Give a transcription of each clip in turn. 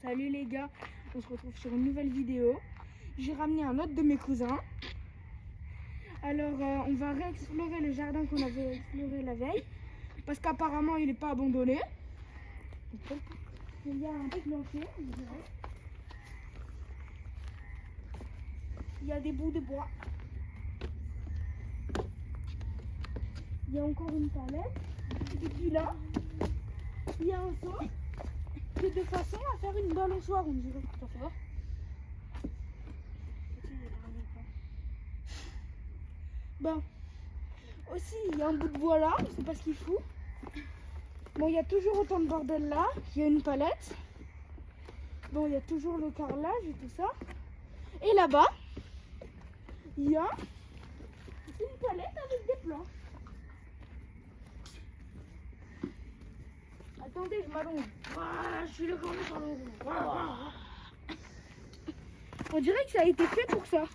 Salut les gars, on se retrouve sur une nouvelle vidéo. J'ai ramené un autre de mes cousins. Alors on va réexplorer le jardin qu'on avait exploré la veille. Parce qu'apparemment il n'est pas abandonné. Il y a un peu plancher, je dirais. Il y a des bouts de bois. Il y a encore une palette. Et puis là, il y a un seau. C'est de façon à faire une balançoire, on dirait. Ça fait voir. Bon, aussi il y a un bout de bois là, je sais pas ce qu'il fout. Bon, il y a toujours autant de bordel là, il y a une palette. Bon, il y a toujours le carrelage et tout ça. Et là-bas, il y a une palette avec des planches. Attendez, je m'allonge. Je suis le cornet sur le haut. On dirait que ça a été fait pour ça.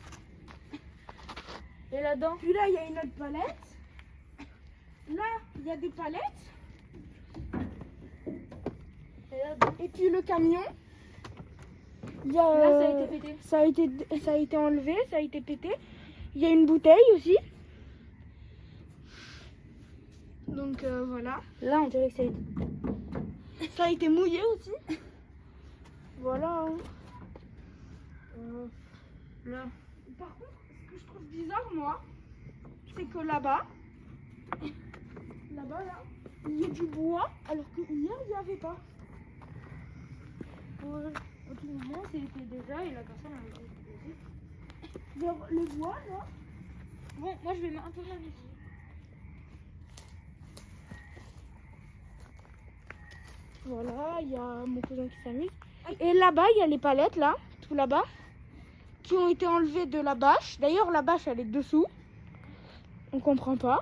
Et là-dedans? Puis là, il y a une autre palette. Là, il y a des palettes. Et puis le camion. Il y a, là, ça a été pété. Ça a été enlevé, ça a été pété. Il y a une bouteille aussi. Donc voilà. Là, on dirait que Ça a été mouillé aussi. Voilà. là. Par contre, ce que je trouve bizarre, moi, c'est que là-bas, là, il y a du bois, alors que hier, il n'y avait pas. Au tout moment, c'était déjà et la personne avait été. Genre, le bois, là. Bon, moi, je vais mettre un peu ma musique. Voilà, il y a mon cousin qui s'amuse. Et là-bas, il y a les palettes, là, tout là-bas, qui ont été enlevées de la bâche. D'ailleurs, la bâche, elle est dessous. On comprend pas.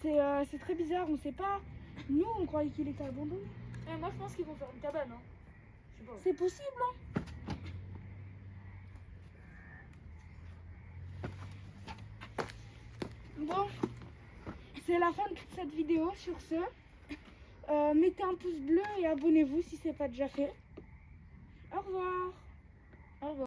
C'est très bizarre, on sait pas. Nous, on croyait qu'il était abandonné. Moi, je pense qu'ils vont faire une cabane. Hein. Je sais pas. C'est possible, hein. Bon, c'est la fin de cette vidéo. Sur ce, mettez un pouce bleu et abonnez-vous si ce n'est pas déjà fait. Au revoir. Au revoir.